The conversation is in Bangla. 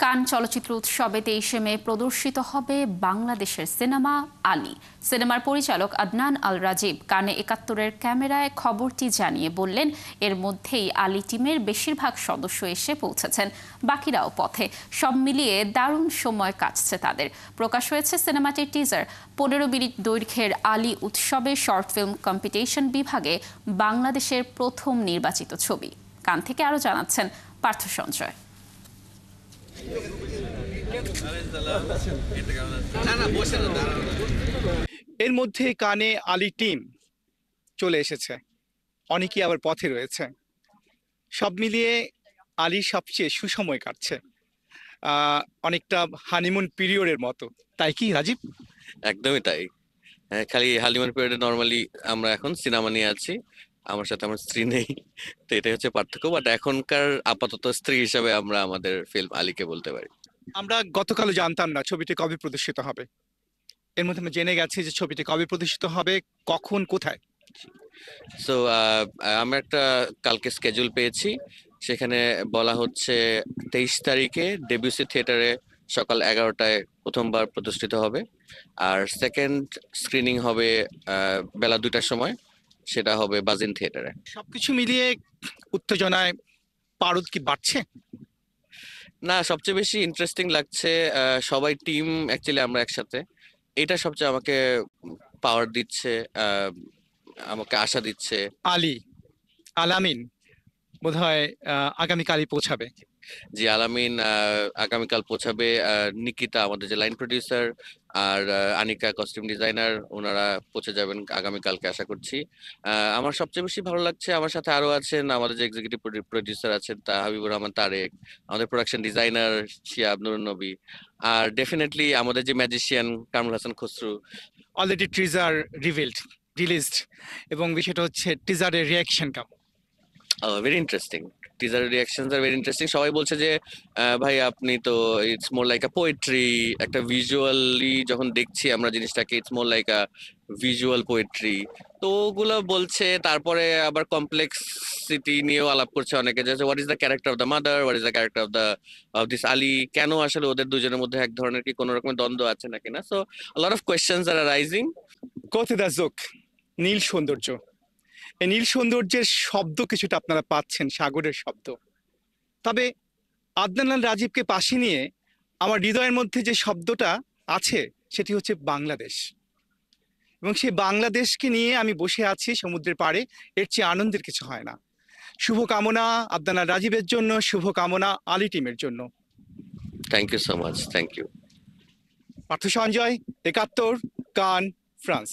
কান চলচ্চিত্র উৎসবে 23শে মে প্রদর্শিত হবে বাংলাদেশের সিনেমা আলী। সিনেমার পরিচালক আদনান আল রাজীব কানে ৭১-এর ক্যামেরায় খবরটি জানিয়ে বললেন, এর মধ্যেই আলী টিমের বেশিরভাগ সদস্য এসে পৌঁছেছেন, বাকিরাও পথে। সব মিলিয়ে দারুণ সময় কাটছে তাদের। প্রকাশ হয়েছে সিনেমাটির টিজার। 15 মিনিট দৈর্ঘ্যের আলী উৎসবে শর্ট ফিল্ম কম্পিটিশন বিভাগে বাংলাদেশের প্রথম নির্বাচিত ছবি। কান থেকে আরও জানাচ্ছেন পার্থ সঞ্জয়। এর মধ্যে কানে আলী টিম চলে এসেছে, অনেকেই আবার পথে রয়েছে। সব মিলিয়ে আলীর সবচেয়ে সুসময় কাটছে, অনেকটা হানিমুন পিরিয়ডের মতো, তাই কি রাজীব? একদমই তাই। খালি হালিমার পিরিয়ডে নর্মালি আমরা এখন সিনেমা নিয়ে আছি, আমার সাথে আমার স্ত্রী নেই, তো এটাই হচ্ছে পার্থক্য। বাট এখনকার আপাতত স্ত্রী হিসাবে আমরা আমাদের ফিল্ম আলীকে বলতে পারি। আমরা গতকালও জানতাম না ছবিটি কবে প্রদর্শিত হবে। এর মধ্যে আমরা জেনে গেছি যে ছবিটি কবে প্রদর্শিত হবে, কখন, কোথায়। সো আমরা একটা কালকে স্কেজুল পেয়েছি, সেখানে বলা হচ্ছে 23 তারিখে ডেবিউসি থিয়েটারে সকাল 11টায় প্রথমবার প্রদর্শিত হবে, আর সেকেন্ড স্ক্রিনিং হবে বেলা 2টার সময়, সেটা হবে বাজিন থিয়েটারে। সবকিছু মিলিয়ে উত্তেজনায় পারদ কি বাড়ছে? না, সবচেয়ে বেশি ইন্টারেস্টিং লাগছে সবাই টিম অ্যাকচুয়ালি আমরা একসাথে, এটা সবচেয়ে আমাকে পাওয়ার দিচ্ছে, আমাকে আশা দিচ্ছে। আলামিন বোধহয় আগামীকালই পৌঁছাবে। জি, আলামিন আগামীকাল পৌঁছাবে। নিকিতা আমাদের যে লাইন প্রডিউসার, আর আনিকা কস্টিউম ডিজাইনার, ওনারা পৌঁছে যাবেন আগামীকালকে আশা করছি। আমার সবচেয়ে বেশি ভালো লাগছে, আমার সাথে আরো আছেন আমাদের যে এক্সিকিউটিভ প্রডিউসার আছেন তা হাবিবুর রহমান তারেক, আমাদের প্রোডাকশন ডিজাইনার শিয়াব নুরুন নবী, আর ডেফিনেটলি আমাদের যে magician Kamrul Hasan Khasru. Already teaser released, এবং বিষয়টা হচ্ছে টিজারের রিয়াকশন কেমন? Very interesting, teaser reactions are very interesting. সবাই বলছে যে ভাই আপনি তো it's more like a poetry, একটা ভিজুয়ালি যখন দেখছি আমরা জিনিসটাকে, it's more like a visual poetry. তো ওগুলো বলছে, তারপরে আবার কমপ্লেক্সিটি নিয়েও আলাপ করছে অনেকে, যে what is the character of the mother, what is the character of this Ali, কেন আসলে ওদের দুজনের মধ্যে এক ধরনের কি কোনো রকমের দ্বন্দ্ব আছে নাকি না। So lot of questions are rising. কথিতা জোক, নীল সৌন্দর্য। এই নীল সৌন্দর্যের শব্দ কিছুটা আপনারা পাচ্ছেন, সাগরের শব্দ। তবে আদনান আল রাজীবকে পাশে নিয়ে আমার হৃদয়ের মধ্যে যে শব্দটা আছে সেটি হচ্ছে বাংলাদেশ, এবং সেই বাংলাদেশকে নিয়ে আমি বসে আছি সমুদ্রের পাড়ে। এর চেয়ে আনন্দের কিছু হয় না। শুভকামনা আদনান আল রাজীবের জন্য, শুভকামনা আলী টিমের জন্য। Thank you so much, thank you. Partha Sanjay, ৭১, Cannes, France.